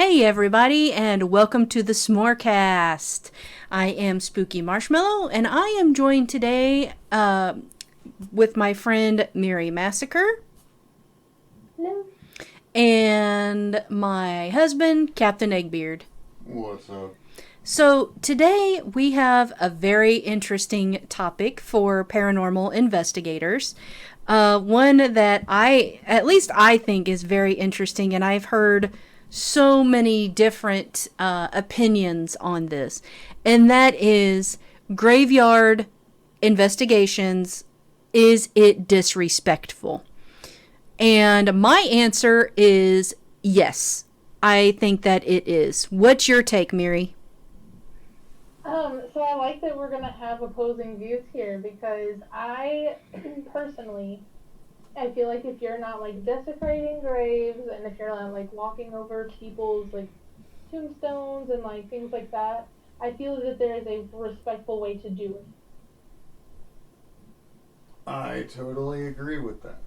Hey everybody, and welcome to the Smorecast. I am Spooky Marshmallow, and I am joined today with my friend Miri Massacre. Hello. And my husband, Captain Eggbeard. What's up? So today we have a very interesting topic for paranormal investigators. One that at least I think is very interesting, and I've heard so many different opinions on this, and that is graveyard investigations. Is it disrespectful? And my answer is yes. I think that it is. What's your take, Miri? So I like that we're gonna have opposing views here because I personally, I feel like if you're not like desecrating graves and if you're not like walking over people's like tombstones and like things like that, I feel that there is a respectful way to do it. I totally agree with that.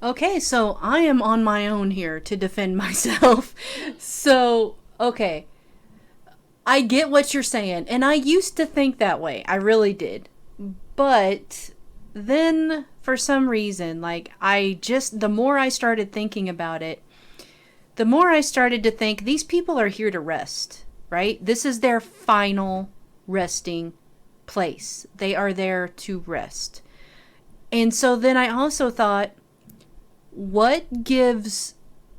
Okay, so I am on my own here to defend myself. So, okay. I get what you're saying, and I used to think that way. I really did. But then, for some reason, the more I started thinking about it, the more I started to think these people are here to rest, right? This is their final resting place. They are there to rest. And so then I also thought, what gives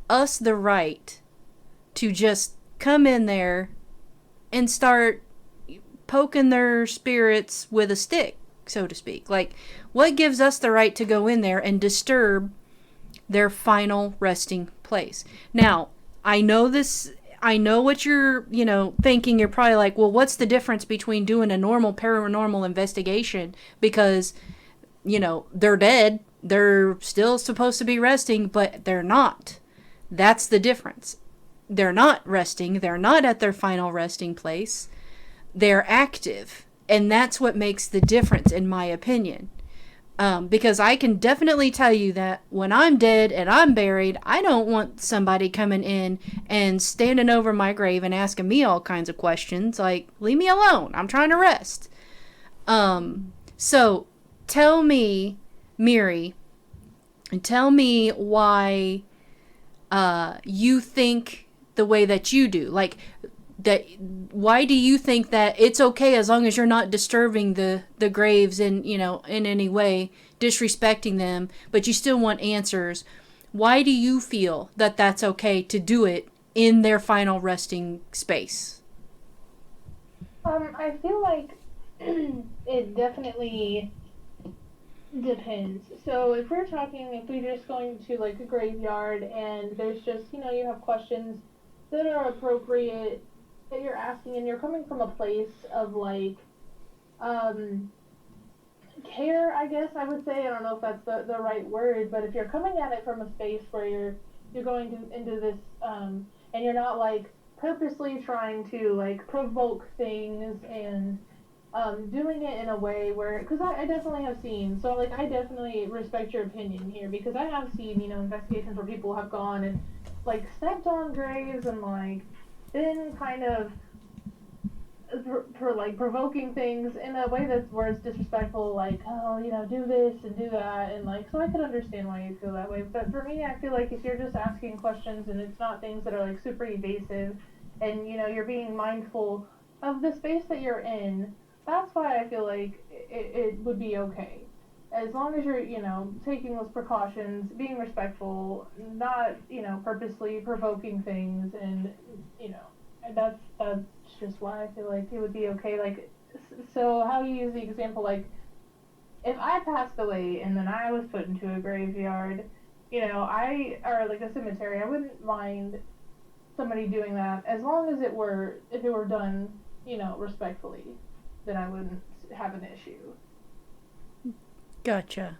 us the right to just come in there and start poking their spirits with a stick, so to speak? Like, what gives us the right to go in there and disturb their final resting place? Now, I know what you're, thinking. You're probably like, well, what's the difference between doing a normal paranormal investigation? Because, they're dead. They're still supposed to be resting, but they're not. That's the difference. They're not resting. They're not at their final resting place. They're active. And that's what makes the difference, in my opinion. Because I can definitely tell you that when I'm dead and I'm buried, I don't want somebody coming in and standing over my grave and asking me all kinds of questions. Like, leave me alone. I'm trying to rest. So tell me, Miri, and tell me why you think the way that you do. Like, that, why do you think that it's okay as long as you're not disturbing the graves in any way, disrespecting them, but you still want answers? Why do you feel that that's okay to do it in their final resting space? I feel like it definitely depends. So if we're just going to like a graveyard and there's just, you have questions that are appropriate that you're asking and you're coming from a place of like care, I guess I would say. I don't know if that's the right word, but if you're coming at it from a space where you're going into this and you're not like purposely trying to like provoke things and doing it in a way where, because I definitely have seen, so like I definitely respect your opinion here because I have seen, investigations where people have gone and like stepped on graves and like been kind of like provoking things in a way that's where it's disrespectful, like, oh, do this and do that, and like, so I can understand why you feel that way. But for me, I feel like if you're just asking questions and it's not things that are like super evasive and you're being mindful of the space that you're in, that's why I feel like it would be okay. As long as you're, taking those precautions, being respectful, not, purposely provoking things, and, that's just why I feel like it would be okay. Like, so how you use the example, like, if I passed away and then I was put into a graveyard, or like a cemetery, I wouldn't mind somebody doing that as long as if it were done, respectfully, then I wouldn't have an issue. Gotcha.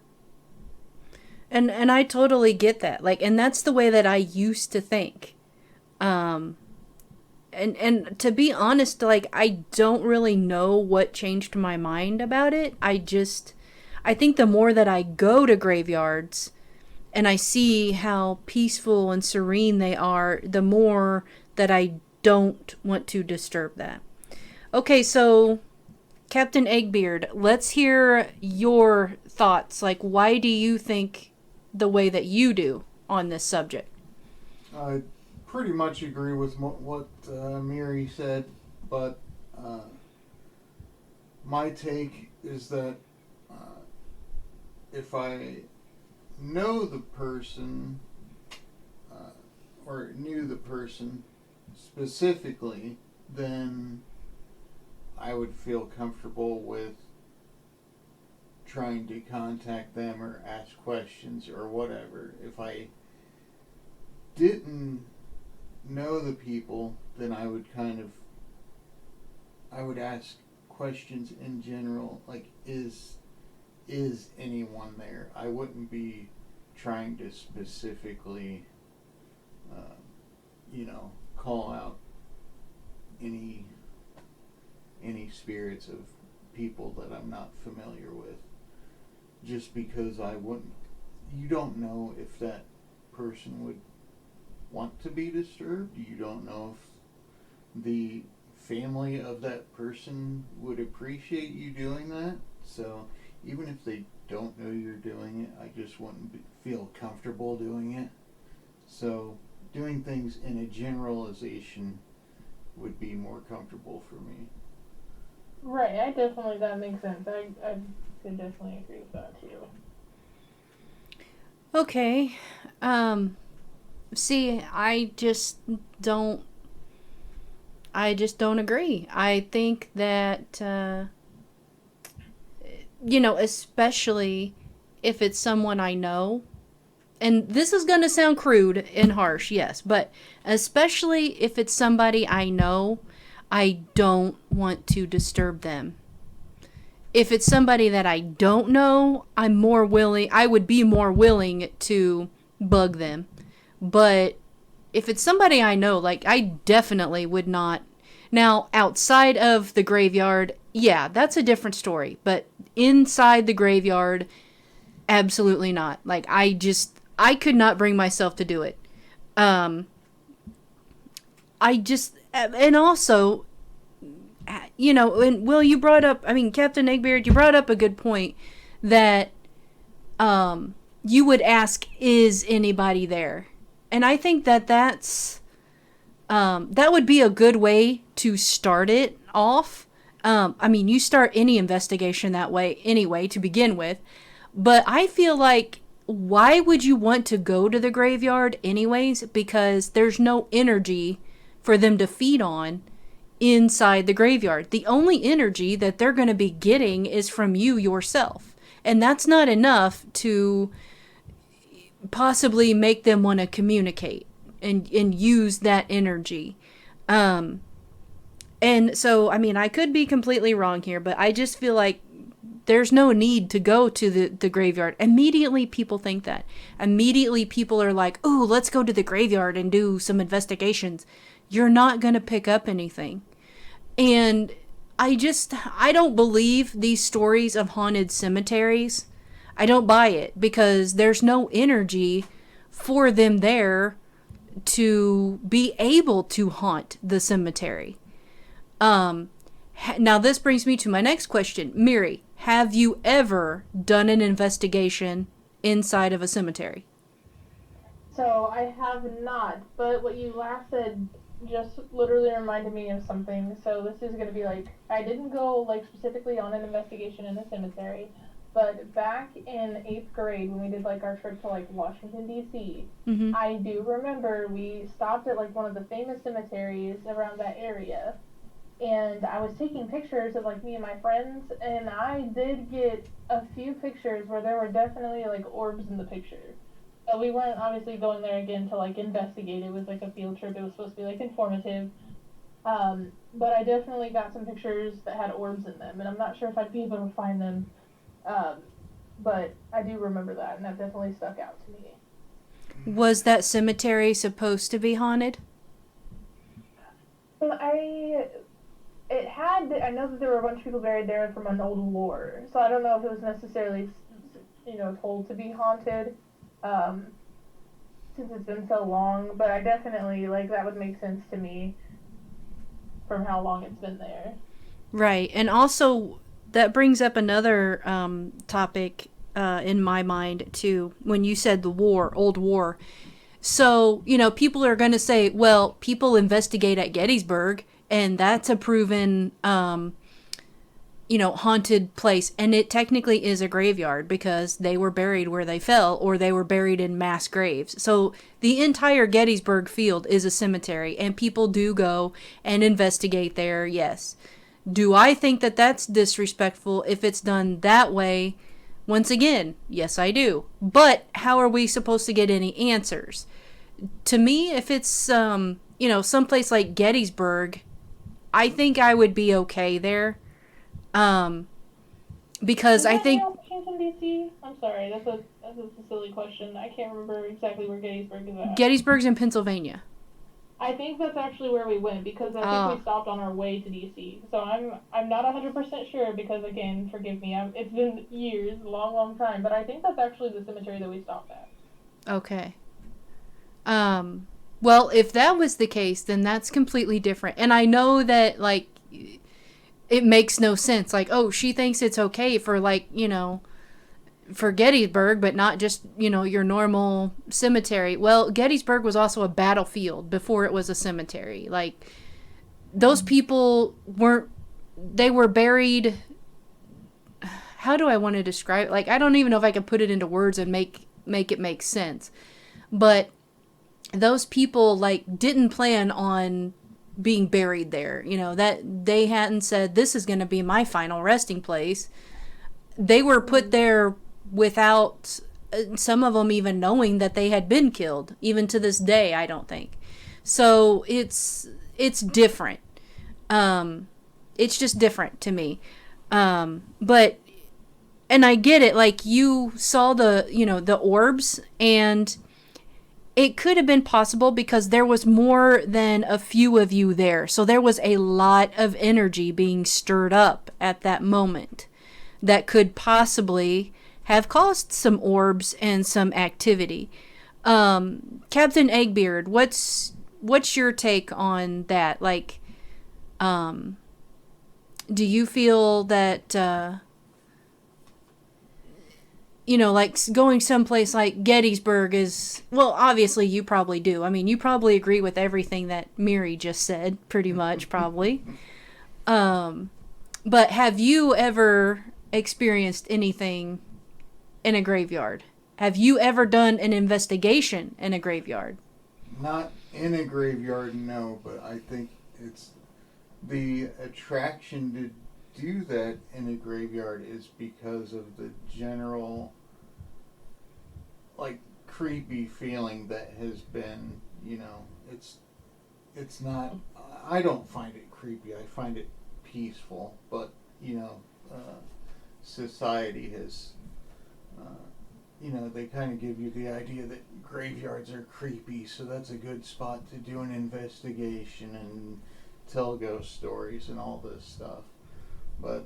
And I totally get that. Like, and that's the way that I used to think. Um and to be honest, like, I don't really know what changed my mind about it. I think the more that I go to graveyards, and I see how peaceful and serene they are, the more that I don't want to disturb that. Okay, so Captain Eggbeard, let's hear your thoughts. Like, why do you think the way that you do on this subject? I pretty much agree with what Miri said, but my take is that if I know the person or knew the person specifically, then I would feel comfortable with trying to contact them or ask questions or whatever. If I didn't know the people, then I would ask questions in general, like is anyone there? I wouldn't be trying to specifically, call out any spirits of people that I'm not familiar with, just because you don't know if that person would want to be disturbed. You don't know if the family of that person would appreciate you doing that. So even if they don't know you're doing it, I just wouldn't feel comfortable doing it. So doing things in a generalization would be more comfortable for me. Right, that makes sense. I could definitely agree with that too. Okay. See, I just don't agree. I think that, especially if it's someone I know, and this is going to sound crude and harsh, yes, but especially if it's somebody I know, I don't want to disturb them. If it's somebody that I don't know, I would be more willing to bug them. But if it's somebody I know, like, I definitely would not. Now, outside of the graveyard, yeah, that's a different story. But inside the graveyard, absolutely not. Like, I could not bring myself to do it. And also, and Will, you brought up, Captain Eggbeard, you brought up a good point that you would ask, is anybody there? And I think that would be a good way to start it off. You start any investigation that way anyway to begin with. But I feel like, why would you want to go to the graveyard anyways? Because there's no energy for them to feed on inside the graveyard. The only energy that they're going to be getting is from you yourself. And that's not enough to possibly make them want to communicate and use that energy. And so, I could be completely wrong here, but I just feel like there's no need to go to the graveyard. Immediately people think that. Immediately people are like, oh, let's go to the graveyard and do some investigations. You're not going to pick up anything. And I don't believe these stories of haunted cemeteries. I don't buy it, because there's no energy for them there to be able to haunt the cemetery. Now this brings me to my next question. Miri, have you ever done an investigation inside of a cemetery? So I have not, but what you last said just literally reminded me of something. So this is going to be like, I didn't go like specifically on an investigation in a cemetery, but back in 8th grade when we did like our trip to like Washington D.C., Mm-hmm. I do remember we stopped at like one of the famous cemeteries around that area, and I was taking pictures of like me and my friends, and I did get a few pictures where there were definitely like orbs in the picture. So we weren't obviously going there again to like investigate. It was like a field trip. It was supposed to be like informative. But I definitely got some pictures that had orbs in them, and I'm not sure if I'd be able to find them. But I do remember that, and that definitely stuck out to me. Was that cemetery supposed to be haunted? I know that there were a bunch of people buried there from an old war, so I don't know if it was necessarily, told to be haunted. um, since it's been so long. But I definitely, like, that would make sense to me from how long it's been there. Right. And also, that brings up another topic in my mind, too, when you said the war, old war. So, people are going to say, well, people investigate at Gettysburg, and that's a proven, haunted place. And it technically is a graveyard because they were buried where they fell, or they were buried in mass graves. So the entire Gettysburg field is a cemetery, and people do go and investigate there, yes. Do I think that that's disrespectful if it's done that way? Once again, yes, I do. But how are we supposed to get any answers? To me, if it's someplace like Gettysburg, I think I would be okay there. Because Is I that think near Washington, D.C.? I'm sorry, that's a silly question. I can't remember exactly where Gettysburg is at. Gettysburg's in Pennsylvania. I think that's actually where we went because I think we stopped on our way to D.C. So I'm not 100% sure because, again, forgive me, it's been years, a long, long time, but I think that's actually the cemetery that we stopped at. Okay. Well, if that was the case, then that's completely different. And I know that, like, it makes no sense. Like, oh, she thinks it's okay for, like, for Gettysburg, but not just, your normal cemetery. Well, Gettysburg was also a battlefield before it was a cemetery. Like, those people they were buried. How do I want to describe it? Like, I don't even know if I can put it into words and make it make sense. But those people, like, didn't plan on being buried there. That they hadn't said, this is going to be my final resting place. They were put there without some of them even knowing that they had been killed, even to this day, I don't think. So it's different. It's just different to me. But, and I get it, like, you saw the orbs, and it could have been possible because there was more than a few of you there. So there was a lot of energy being stirred up at that moment that could possibly have caused some orbs and some activity. Captain Eggbeard, what's your take on that? Like, do you feel that, like going someplace like Gettysburg is, well, obviously you probably do. I mean, you probably agree with everything that Miri just said, pretty much, probably. But have you ever experienced anything in a graveyard? Have you ever done an investigation in a graveyard? Not in a graveyard, no, but I think it's the attraction to do that in a graveyard is because of the general, like, creepy feeling that has been, it's not, I don't find it creepy, I find it peaceful, but, society has, they kind of give you the idea that graveyards are creepy, so that's a good spot to do an investigation and tell ghost stories and all this stuff. But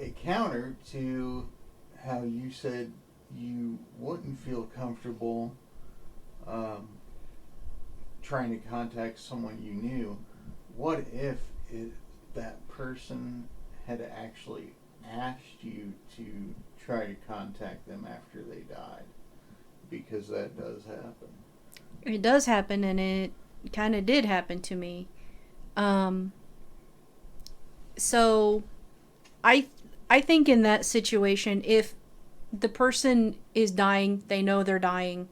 a counter to how you said you wouldn't feel comfortable trying to contact someone you knew, what if that person had actually asked you to try to contact them after they died? Because that does happen. It does happen, and it kind of did happen to me. So I think in that situation, if the person is dying, they know they're dying,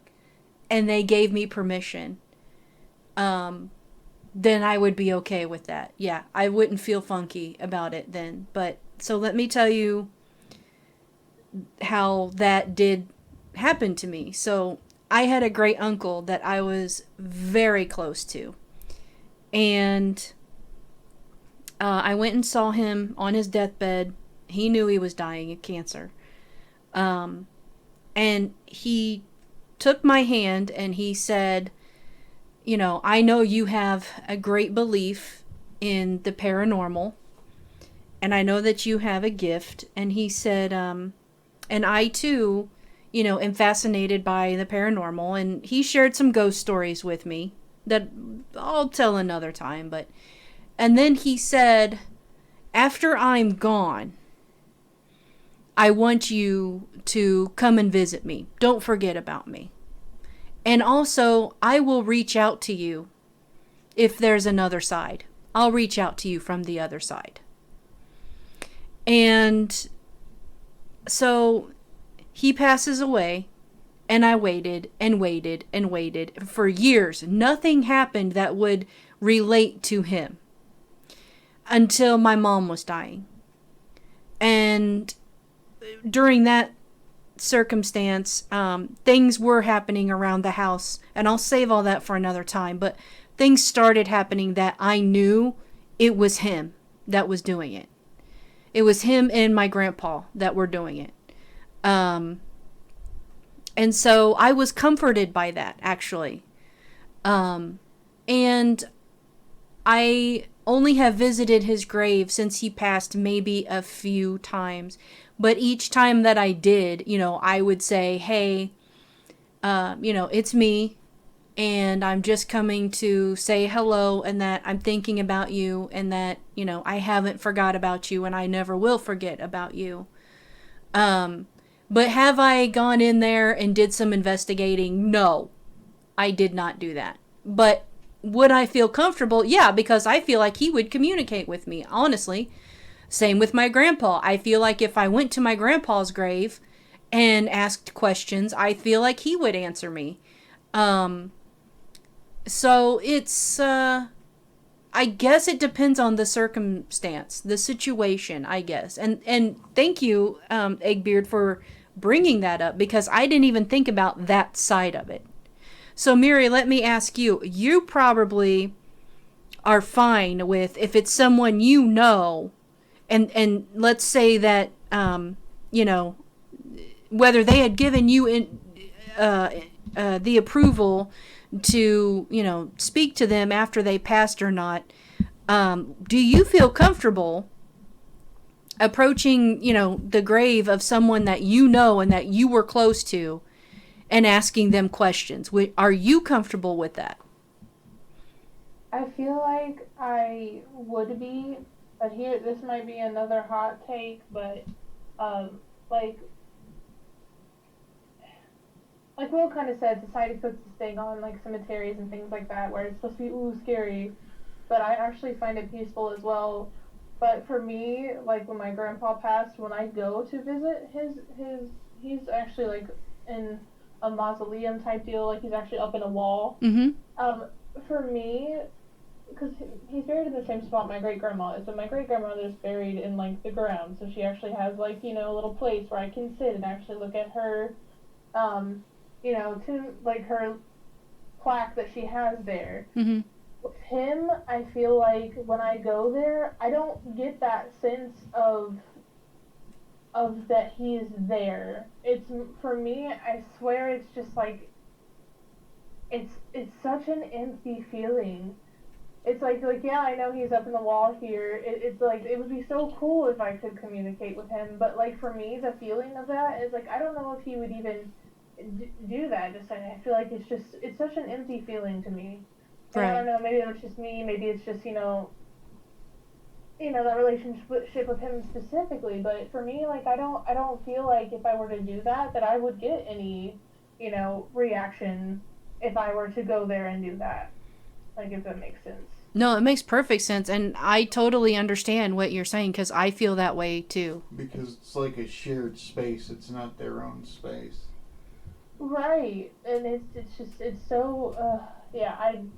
and they gave me permission, then I would be okay with that. Yeah, I wouldn't feel funky about it then. But so let me tell you how that did happen to me. So I had a great uncle that I was very close to, and I went and saw him on his deathbed. He knew he was dying of cancer. And he took my hand and he said, I know you have a great belief in the paranormal, and I know that you have a gift. And he said, and I too, am fascinated by the paranormal, and he shared some ghost stories with me that I'll tell another time. And then he said, after I'm gone, I want you to come and visit me. Don't forget about me. And also, I will reach out to you if there's another side. I'll reach out to you from the other side. And so he passes away, and I waited and waited and waited for years. Nothing happened that would relate to him until my mom was dying. And during that circumstance, things were happening around the house, and I'll save all that for another time, but things started happening that I knew it was him that was doing it. It was him and my grandpa that were doing it. And so I was comforted by that, actually. And I only have visited his grave since he passed maybe a few times. But each time that I did, I would say, hey, it's me. And I'm just coming to say hello, and that I'm thinking about you, and that, I haven't forgot about you, and I never will forget about you. But have I gone in there and did some investigating? No, I did not do that. But would I feel comfortable? Yeah, because I feel like he would communicate with me, honestly. Same with my grandpa. I feel like if I went to my grandpa's grave and asked questions, I feel like he would answer me. So it's, I guess it depends on the circumstance, the situation, I guess. And thank you, Eggbeard, for bringing that up, because I didn't even think about that side of it. So, Miri, let me ask you. You probably are fine with, if it's someone you know, and let's say that, whether they had given you the approval to, speak to them after they passed or not, do you feel comfortable approaching, the grave of someone that you know and that you were close to and asking them questions? Are you comfortable with that? I feel like I would be, but here, this might be another hot take, but, like Will kind of said, society puts this thing on, like, cemeteries and things like that, where it's supposed to be, ooh, scary, but I actually find it peaceful as well. But for me, like, when my grandpa passed, when I go to visit he's actually, like, in a mausoleum type deal, like, he's actually up in a wall. Mm-hmm. For me, because he's buried in the same spot my great-grandma is, but my great-grandmother's buried in, like, the ground, so she actually has, like, a little place where I can sit and actually look at her, to, like, her plaque that she has there. Mm-hmm. With him, I feel like when I go there, I don't get that sense of that he is there. It's, for me, I swear it's just like, it's such an empty feeling. It's like, yeah, I know he's up in the wall here. It's like, it would be so cool if I could communicate with him, but, like, for me, the feeling of that is, like, I don't know if he would even do that. Just, I feel like it's such an empty feeling to me. And Right. I don't know, maybe it's just me, maybe it's just, that relationship with him specifically, but for me, like, I don't feel like if I were to do that I would get any, reaction if I were to go there and do that. Like, if that makes sense. No, it makes perfect sense, and I totally understand what you're saying, because I feel that way too. Because it's like a shared space. It's not their own space. Right, and it's so, yeah, and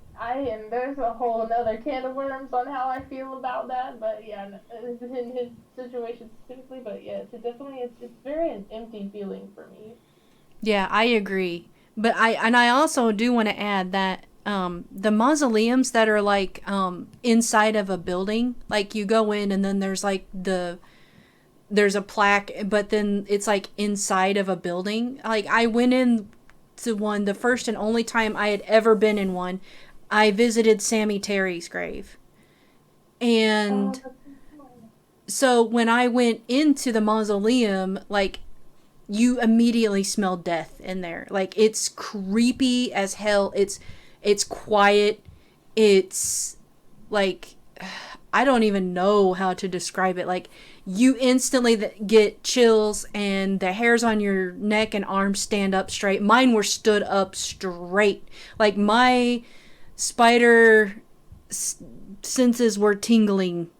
there's a whole another can of worms on how I feel about that, but yeah, in his situation specifically, but yeah, it's very an empty feeling for me. Yeah, I agree. But I also do want to add that the mausoleums that are like inside of a building, like you go in and then there's like there's a plaque, but then it's like inside of a building. Like, I went in to one, the first and only time I had ever been in one. I visited Cemetary's grave. And so when I went into the mausoleum, like, you immediately smell death in there. Like, it's creepy as hell. It's quiet. It's like, I don't even know how to describe it. Like, you instantly get chills and the hairs on your neck and arms stand up straight. Mine were stood up straight. Like, my spider senses were tingling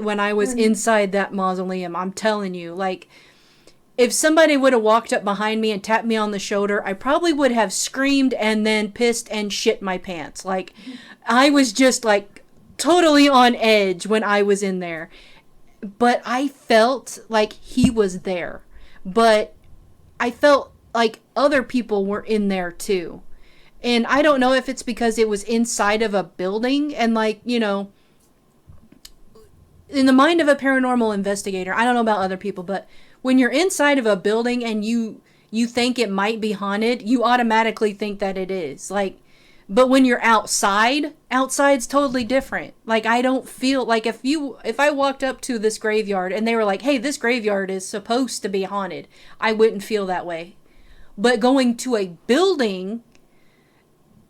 when I was inside that mausoleum. I'm telling you, like, if somebody would have walked up behind me and tapped me on the shoulder, I probably would have screamed and then pissed and shit my pants. Like, I was just like totally on edge when I was in there. But I felt like he was there. But I felt like other people were in there too. And I don't know if it's because it was inside of a building and, like, you know, in the mind of a paranormal investigator, I don't know about other people, but when you're inside of a building and you think it might be haunted, you automatically think that it is. Like, but when you're outside's totally different. Like, I don't feel like if I walked up to this graveyard and they were like, "Hey, this graveyard is supposed to be haunted," I wouldn't feel that way. But going to a building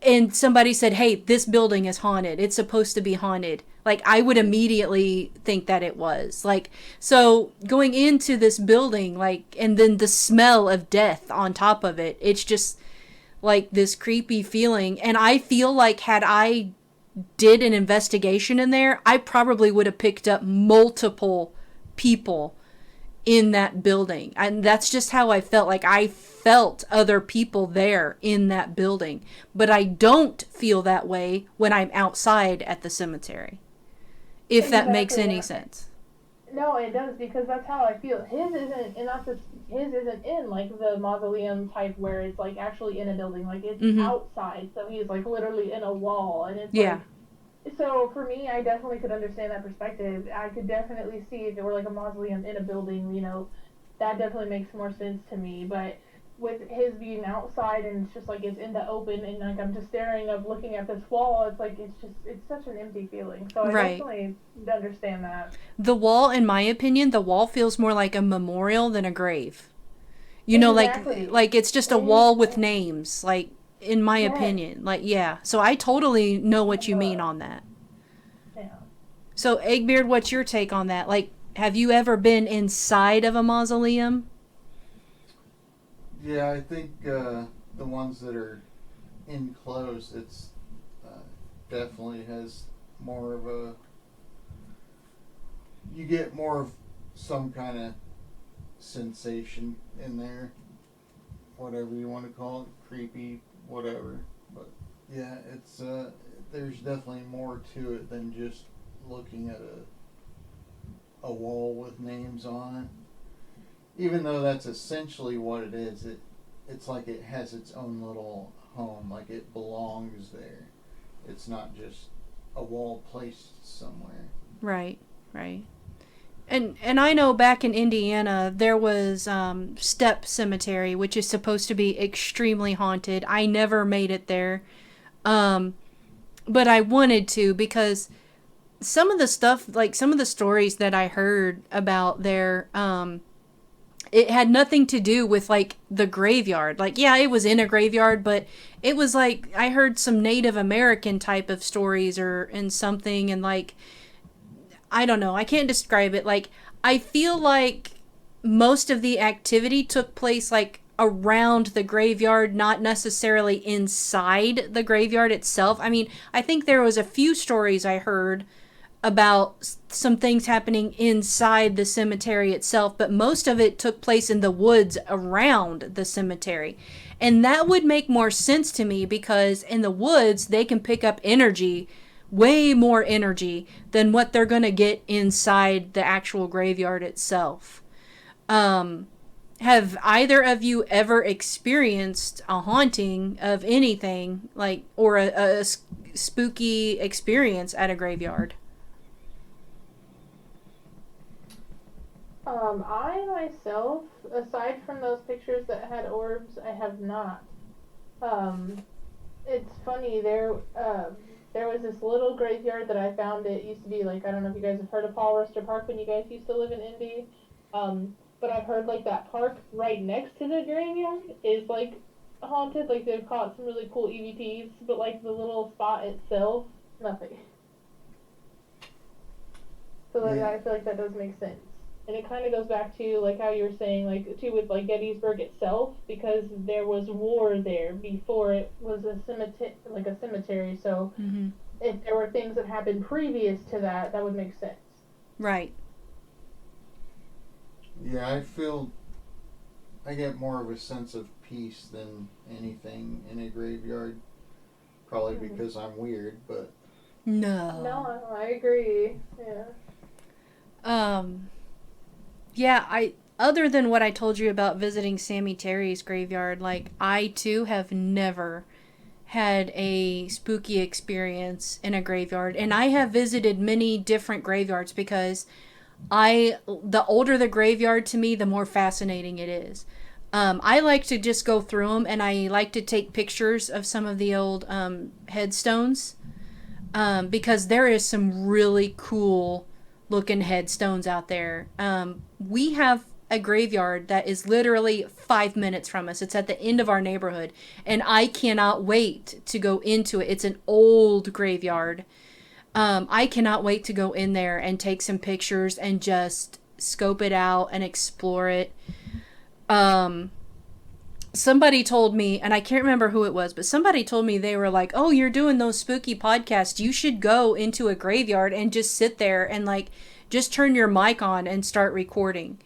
and somebody said, "Hey, this building is haunted. It's supposed to be haunted." Like, I would immediately think that it was. Like, so going into this building, like, and then the smell of death on top of it, it's just like this creepy feeling. And I feel like had I did an investigation in there, I probably would have picked up multiple people in that building. And that's just how I felt. Like, I felt other people there in that building. But I don't feel that way when I'm outside at the cemetery. If that makes any sense. No, it does, because that's how I feel. His isn't, and that's just, his isn't in like the mausoleum type where it's like actually in a building, like it's outside. So he's like literally in a wall, and it's like, so for me, I definitely could understand that perspective. I could definitely see if it were like a mausoleum in a building, you know, that definitely makes more sense to me. But with his being outside and it's just like it's in the open and like I'm just staring up looking at this wall, it's like it's such an empty feeling. So I definitely understand that. The wall, in my opinion, the wall feels more like a memorial than a grave. You know, like it's just a wall with names, like, in my opinion. Like, yeah. So I totally know what you mean on that. Yeah. So, Eggbeard, what's your take on that? Like, have you ever been inside of a mausoleum? Yeah, I think the ones that are enclosed, it's definitely has more of a. You get more of some kind of sensation in there, whatever you want to call it, creepy, whatever. But yeah, it's there's definitely more to it than just looking at a wall with names on it. Even though that's essentially what it is, it's like it has its own little home, like it belongs there. It's not just a wall placed somewhere. Right. And I know back in Indiana, there was Step Cemetery, which is supposed to be extremely haunted. I never made it there. But I wanted to, because some of the stuff, like some of the stories that I heard about there, it had nothing to do with like the graveyard. Like, yeah, it was in a graveyard, but it was like, I heard some Native American type of stories and something, and like, I don't know, I can't describe it. Like, I feel like most of the activity took place like around the graveyard, not necessarily inside the graveyard itself. I mean, I think there was a few stories I heard about some things happening inside the cemetery itself, but most of it took place in the woods around the cemetery. And that would make more sense to me, because in the woods, they can pick up energy, way more energy than what they're going to get inside the actual graveyard itself. Have either of you ever experienced a haunting of anything, like, or a spooky experience at a graveyard? I myself, aside from those pictures that had orbs, I have not. It's funny, there was this little graveyard that I found. It used to be like, I don't know if you guys have heard of Paul Rester Park when you guys used to live in Indy. But but I've heard like that park right next to the graveyard is like haunted. Like they've caught some really cool EVPs, but like the little spot itself, nothing. So like, Yeah. I feel like that does make sense. And it kind of goes back to like how you were saying, like too with like Gettysburg itself, because there was war there before it was a cemetery, like a cemetery. So Mm-hmm. if there were things that happened previous to that, that would make sense. Right. Yeah, I feel I get more of a sense of peace than anything in a graveyard. Probably because I'm weird, but No. No, I agree. Yeah. Yeah, other than what I told you about visiting Cemetery's graveyard, like I too have never had a spooky experience in a graveyard, and I have visited many different graveyards because the older the graveyard to me, the more fascinating it is. I like to just go through them, and I like to take pictures of some of the old headstones, because there is some really cool looking headstones out there. We have a graveyard that is literally 5 minutes from us. It's at the end of our neighborhood, and I cannot wait to go into it. It's an old graveyard. I cannot wait to go in there and take some pictures and just scope it out and explore it. Somebody told me, and I can't remember who it was, but somebody told me, they were like, "Oh, you're doing those spooky podcasts. You should go into a graveyard and just sit there and like just turn your mic on and start recording."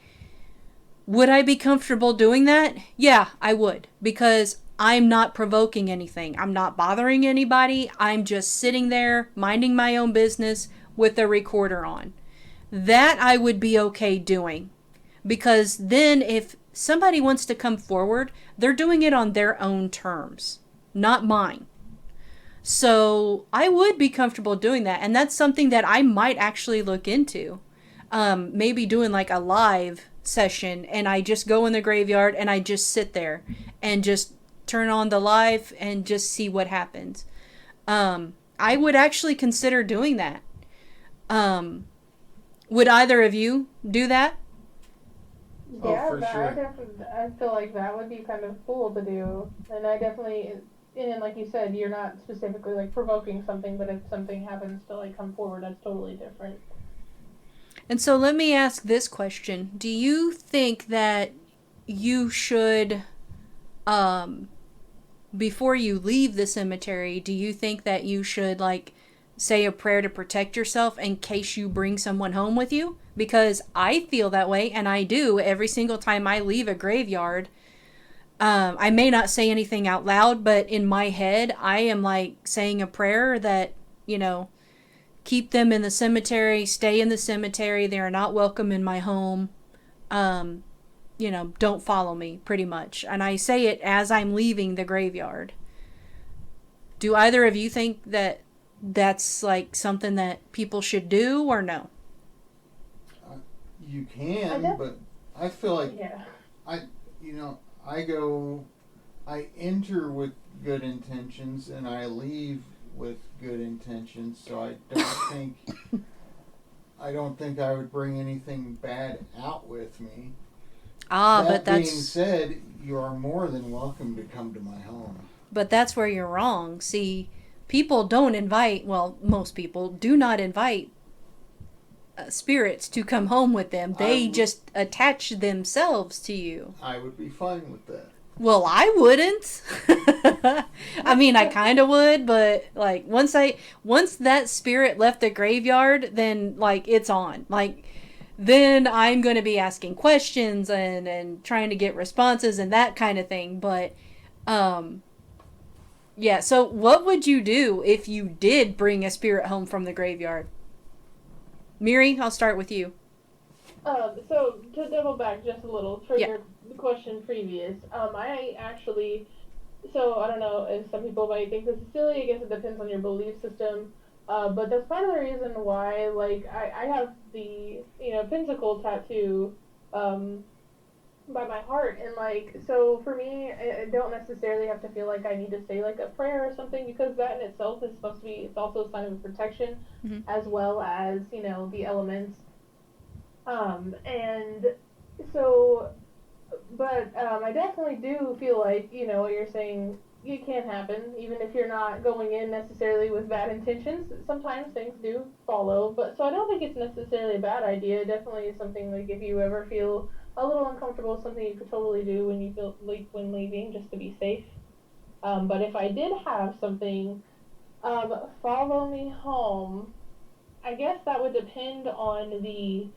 Would I be comfortable doing that? Yeah, I would, because I'm not provoking anything. I'm not bothering anybody. I'm just sitting there minding my own business with a recorder on. That I would be okay doing, because then if somebody wants to come forward, they're doing it on their own terms, not mine. So I would be comfortable doing that, and that's something that I might actually look into. Maybe doing like a live session, and I just go in the graveyard and I just sit there and just turn on the live and just see what happens. I would actually consider doing that. Would either of you do that? Yeah, for sure. I feel like that would be kind of cool to do. And I definitely, and like you said, you're not specifically like provoking something, but if something happens to like come forward, that's totally different. And so let me ask this question. Do you think that you should, before you leave the cemetery, do you think that you should like say a prayer to protect yourself in case you bring someone home with you? Because I feel that way, and I do every single time I leave a graveyard. I may not say anything out loud, but in my head, I am like saying a prayer that, keep them in the cemetery, stay in the cemetery. They are not welcome in my home. Don't follow me, pretty much. And I say it as I'm leaving the graveyard. Do either of you think that that's like something that people should do, or no? You can, but I feel like Yeah. I enter with good intentions and I leave with good intentions, so I don't think I would bring anything bad out with me. But That being said, you are more than welcome to come to my home. But that's where you're wrong. See, people don't invite, well, most people do not invite spirits to come home with them. They just attach themselves to you. I would be fine with that. Well, I wouldn't. I mean, I kind of would, but like once that spirit left the graveyard, then like it's on. Like then I'm going to be asking questions and trying to get responses and that kind of thing. But yeah, so what would you do if you did bring a spirit home from the graveyard? Miri, I'll start with you. So to double back just a little for Yeah. your question previous, I actually, so I don't know if some people might think this is silly. I guess it depends on your belief system. But that's part of the reason why, like, I have the, pentacle tattoo, by my heart, and like, so for me, I don't necessarily have to feel like I need to say like a prayer or something, because that in itself is supposed to be, it's also a sign of protection, as well as, the elements. And so, but I definitely do feel like, you know, what you're saying, it can happen, even if you're not going in necessarily with bad intentions. Sometimes things do follow, but so I don't think it's necessarily a bad idea. Definitely is something like if you ever feel a little uncomfortable, something you could totally do when you feel like when leaving, just to be safe. But if I did have something follow me home, I guess that would depend on the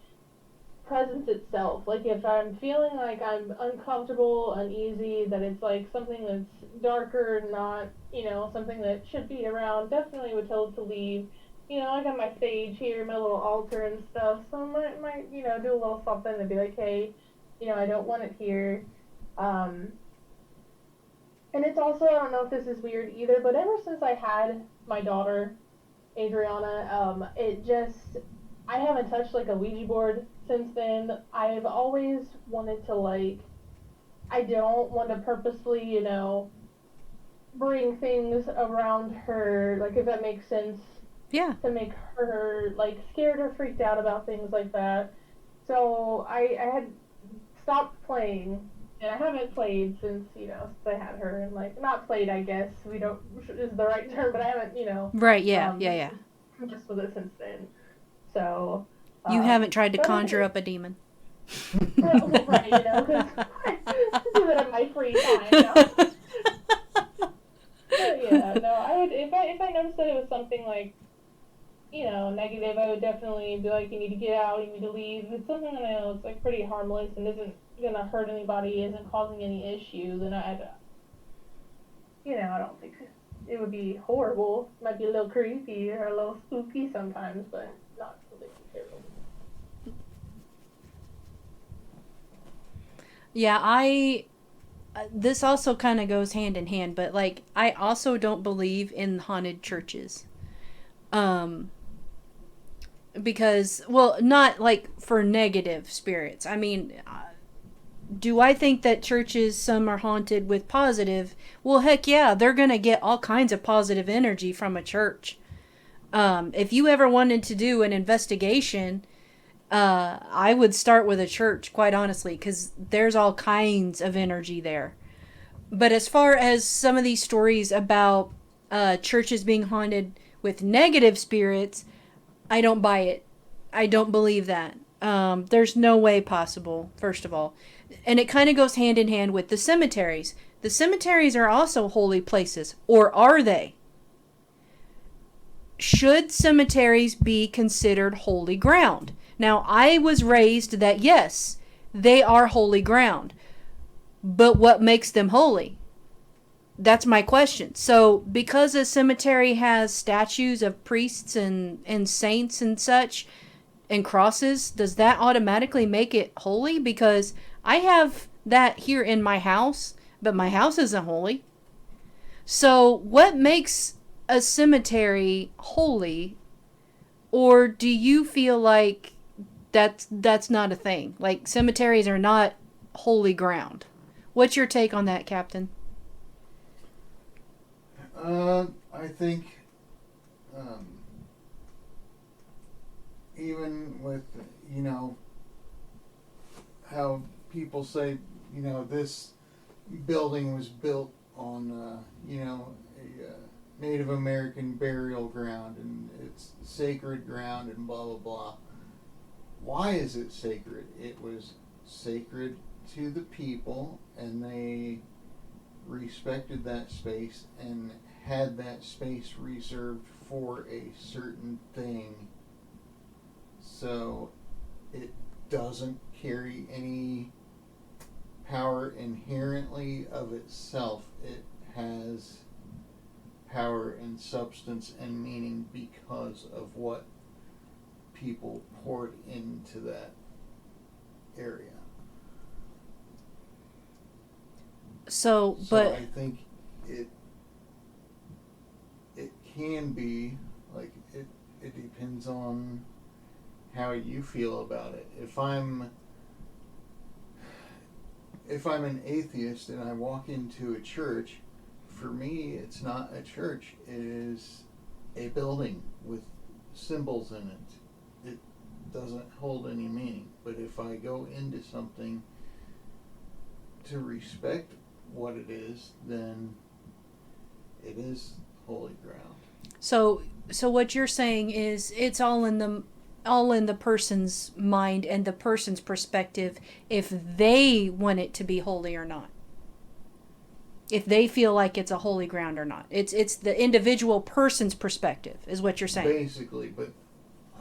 presence itself. Like if I'm feeling like I'm uncomfortable, uneasy, that it's like something that's darker, not, you know, something that should be around, definitely would tell it to leave. You know, I got my sage here, my little altar and stuff, so I might, you know, do a little something and be like, hey, you know, I don't want it here. Um, and it's also, I don't know if this is weird either, but ever since I had my daughter, Adriana, it just, I haven't touched like a Ouija board since then. I've always wanted to like, I don't want to purposefully, you know, bring things around her, like if that makes sense, Yeah. to make her like scared or freaked out about things like that. So I had stopped playing, and I haven't played since, you know, since I had her, and like not played, I guess we don't is the right term, but I haven't, you know, Right. Yeah. Yeah. just with it since then. So You haven't tried to but conjure up a demon. well, right, you know, because I do it in my free time, you know. But yeah, no, I would if I noticed that it was something like, you know, negative, I would definitely be like, you need to get out, you need to leave. If it's something that I know it's like pretty harmless and isn't gonna hurt anybody, isn't causing any issue, then you know, I don't think it would be horrible. It might be a little creepy or a little spooky sometimes, but not really terrible. Yeah, this also kind of goes hand in hand, but like I also don't believe in haunted churches. Um because well, not like for negative spirits. I mean, do I think that churches some are haunted with positive? Well, heck yeah, they're going to get all kinds of positive energy from a church. If you ever wanted to do an investigation, I would start with a church, quite honestly, because there's all kinds of energy there. But as far as some of these stories about churches being haunted with negative spirits, I don't buy it. I don't believe that. There's no way possible, first of all. And it kind of goes hand in hand with the cemeteries. The cemeteries are also holy places, or are they? Should cemeteries be considered holy ground? Now, I was raised that yes, they are holy ground. But what makes them holy? That's my question. So, because a cemetery has statues of priests and saints and such, and crosses, does that automatically make it holy? Because I have that here in my house, but my house isn't holy. So, what makes a cemetery holy? Or do you feel like that's not a thing? Like cemeteries are not holy ground. What's your take on that, Captain? I think even with, you know, how people say, you know, this building was built on, you know, a Native American burial ground and it's sacred ground and blah, blah, blah. Why is it sacred? It was sacred to the people, and they respected that space and had that space reserved for a certain thing. So it doesn't carry any power inherently of itself. It has power and substance and meaning because of what people poured into that area. So I think it can be like it depends on how you feel about it. If I'm an atheist and I walk into a church, for me it's not a church, it is a building with symbols in it. doesn't hold any meaning. But if I go into something to respect what it is, then it is holy ground. So what you're saying is it's all in the person's mind and the person's perspective if they want it to be holy or not. If they feel like it's a holy ground or not. It's the individual person's perspective is what you're saying. Basically, but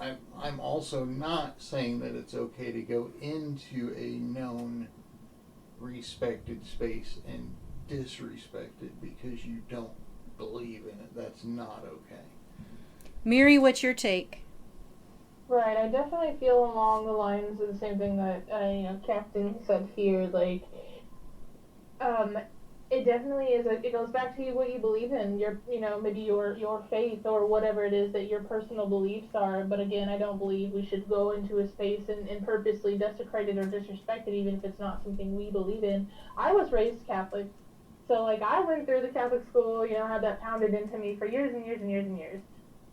I'm also not saying that it's okay to go into a known respected space and disrespect it because you don't believe in it. That's not okay. Miri, what's your take? Right, I definitely feel along the lines of the same thing that Captain said here. Like, it definitely is. It goes back to what you believe in. Maybe your faith or whatever it is that your personal beliefs are. But again, I don't believe we should go into a space and purposely desecrate it or disrespect it, even if it's not something we believe in. I was raised Catholic, so like I went through the Catholic school. Had that pounded into me for years and years and years and years.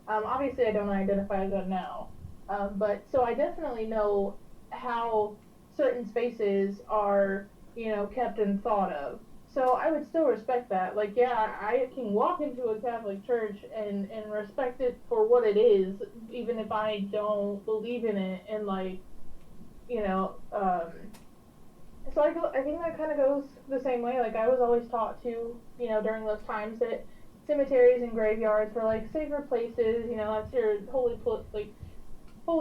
Obviously, I don't identify as that now. But so I definitely know how certain spaces are, kept and thought of. So I would still respect that. Like, yeah, I can walk into a Catholic church and respect it for what it is, even if I don't believe in it. And like, so I think that kind of goes the same way. Like, I was always taught to, during those times that cemeteries and graveyards were like safer places. That's your holy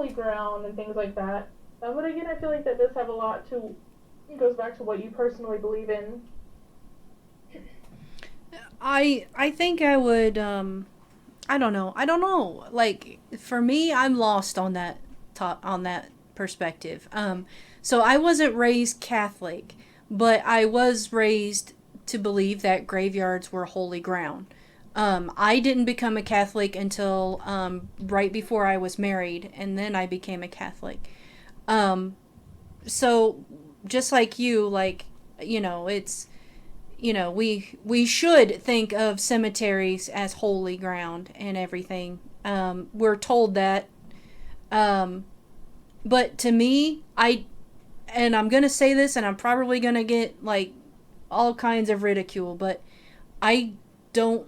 ground and things like that. But again, I feel like that does have a lot to. It goes back to what you personally believe in. I think I would I don't know. Like for me, I'm lost on that perspective. So I wasn't raised Catholic, but I was raised to believe that graveyards were holy ground. I didn't become a Catholic until right before I was married, and then I became a Catholic. So just like you, it's we should think of cemeteries as holy ground and everything. We're told that. But to me, and I'm going to say this and I'm probably going to get like all kinds of ridicule, but I don't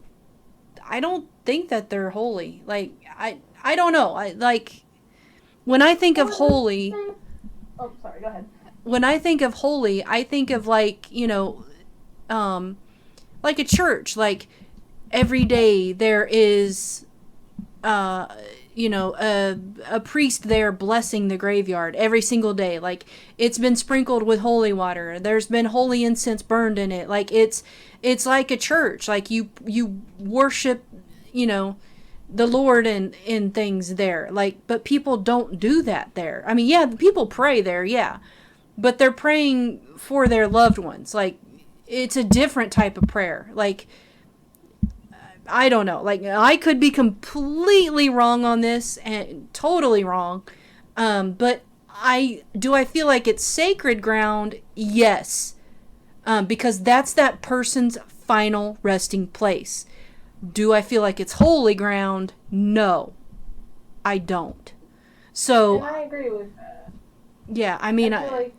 think that they're holy. Like, I don't know. When I think of holy. Oh, sorry, go ahead. When I think of holy, I think of like a church. Like every day there is, a priest there blessing the graveyard every single day. Like it's been sprinkled with holy water. There's been holy incense burned in it. Like it's like a church. Like you worship, the Lord and things there. Like, but people don't do that there. I mean, yeah, people pray there, yeah, but they're praying for their loved ones. Like, it's a different type of prayer. Like, I don't know. Like, I could be completely wrong on this and totally wrong. But I feel like it's sacred ground? Yes. Because that's that person's final resting place. Do I feel like it's holy ground? No, I don't. So, and I agree with that. Yeah, I mean, I feel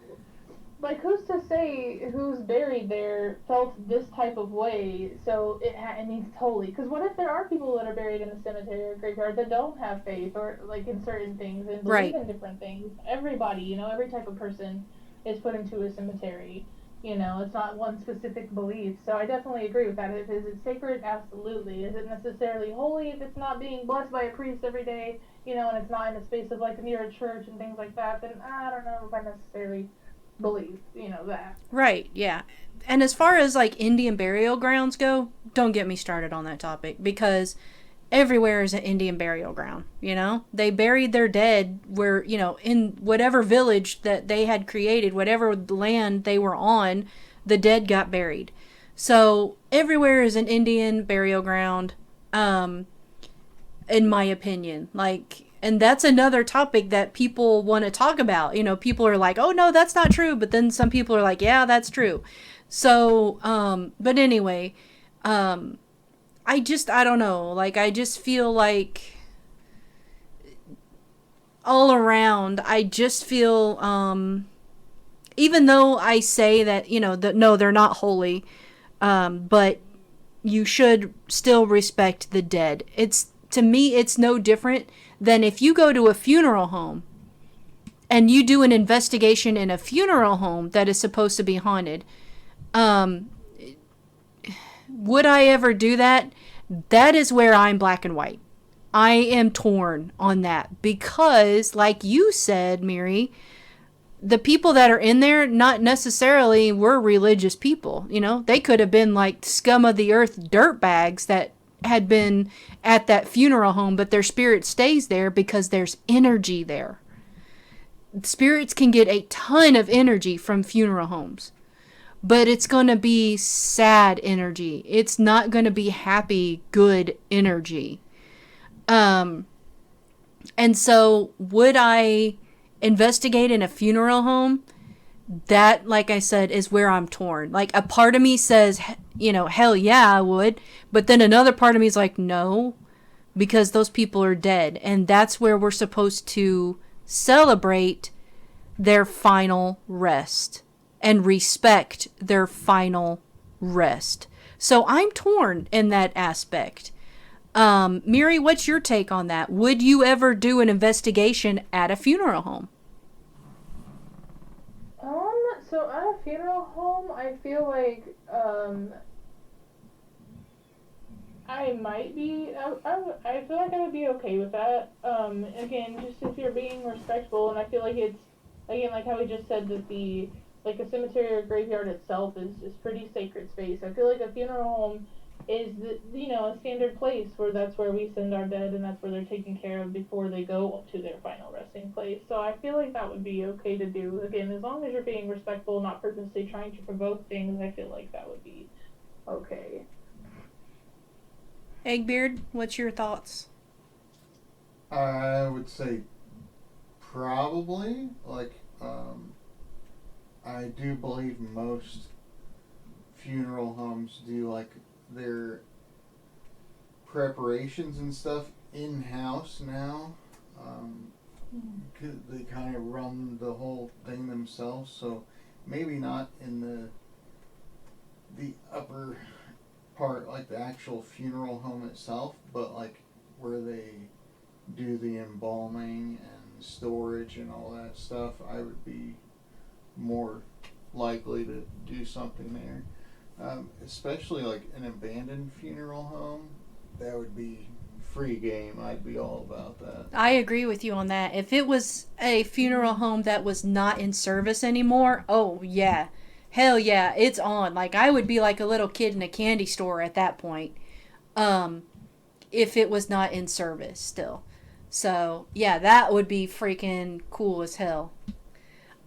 like who's to say who's buried there felt this type of way, so it means it's holy? Because what if there are people that are buried in a cemetery or graveyard that don't have faith or like in certain things and believe in different things? Everybody, every type of person is put into a cemetery. It's not one specific belief. So I definitely agree with that. Is it sacred? Absolutely. Is it necessarily holy if it's not being blessed by a priest every day, and it's not in a space of like near a church and things like that? Then I don't know if I necessarily believe, that. Right, yeah. And as far as like Indian burial grounds go, don't get me started on that topic because everywhere is an Indian burial ground, They buried their dead where, in whatever village that they had created, whatever land they were on, the dead got buried. So everywhere is an Indian burial ground, in my opinion. Like, and that's another topic that people want to talk about. People are like, oh no, that's not true. But then some people are like, yeah, that's true. So, but anyway, I don't know. Like, I just feel like all around, I just feel, even though I say that, that no, they're not holy, but you should still respect the dead. To me, it's no different than if you go to a funeral home and you do an investigation in a funeral home that is supposed to be haunted. Would I ever do that? That is where I'm black and white. I am torn on that because, like you said, Miri, the people that are in there not necessarily were religious people. They could have been like scum of the earth dirtbags that had been at that funeral home, but their spirit stays there because there's energy there. Spirits can get a ton of energy from funeral homes, but it's going to be sad energy. It's not going to be happy, good energy. And so would I investigate in a funeral home? That, like I said, is where I'm torn. Like, a part of me says, hell yeah, I would. But then another part of me is like, no, because those people are dead. And that's where we're supposed to celebrate their final rest and respect their final rest. So I'm torn in that aspect. Miri, what's your take on that? Would you ever do an investigation at a funeral home? So at a funeral home, I feel like, I might be, I feel like I would be okay with that. Again, just if you're being respectful, and I feel like it's, again, like how we just said that like a cemetery or graveyard itself is pretty sacred space. I feel like a funeral home is, a standard place that's where we send our dead, and that's where they're taken care of before they go to their final resting place. So I feel like that would be okay to do. Again, as long as you're being respectful, not purposely trying to provoke things, I feel like that would be okay. Eggbeard, what's your thoughts? I would say probably, I do believe most funeral homes do, their preparations and stuff in-house now. They kind of run the whole thing themselves, so maybe not in the upper part, like the actual funeral home itself, but where they do the embalming and storage and all that stuff, I would be more likely to do something there. Especially an abandoned funeral home, that would be free game. I'd be all about that. I agree with you on that. If it was a funeral home that was not in service anymore, oh yeah, hell yeah, it's on. I would be like a little kid in a candy store at that point, if it was not in service still. So yeah, that would be freaking cool as hell.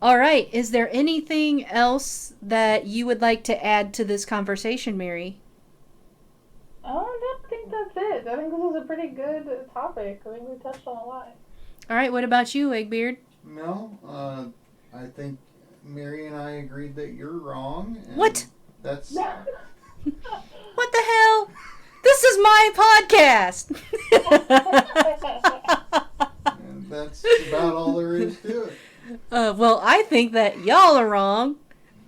All right. Is there anything else that you would like to add to this conversation, Miri? I don't think that's it. I think this is a pretty good topic. I think we touched on a lot. All right. What about you, Eggbeard? No, I think Miri and I agreed that you're wrong. And what? That's... What the hell? This is my podcast. And that's about all there is to it. Well, I think that y'all are wrong,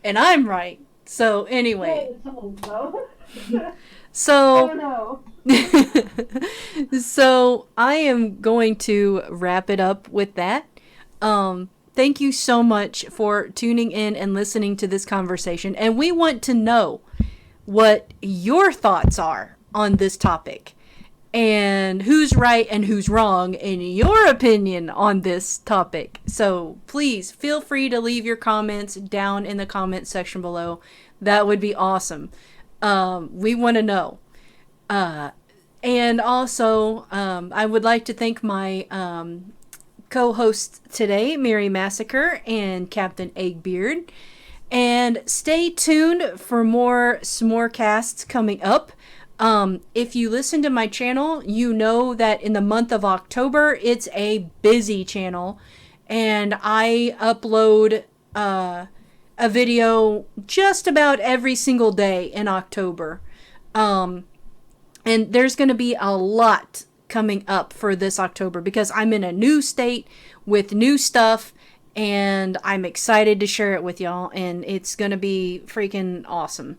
and I'm right. So anyway, so so I am going to wrap it up with that. Thank you so much for tuning in and listening to this conversation, and we want to know what your thoughts are on this topic. And who's right and who's wrong in your opinion on this topic. So please feel free to leave your comments down in the comment section below. That would be awesome. We want to know. And also, I would like to thank my co-hosts today, Miri Massacre and Captain Eggbeard. And stay tuned for more Smorecasts coming up. If you listen to my channel, you know that in the month of October, it's a busy channel, and I upload a video just about every single day in October. And there's going to be a lot coming up for this October, because I'm in a new state with new stuff, and I'm excited to share it with y'all, and it's gonna be freaking awesome.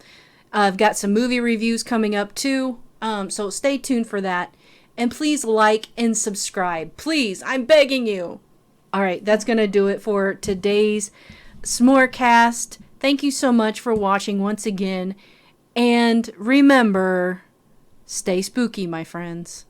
I've got some movie reviews coming up too, so stay tuned for that. And please like and subscribe. Please, I'm begging you. Alright, that's gonna do it for today's Smorecast. Thank you so much for watching once again. And remember, stay spooky, my friends.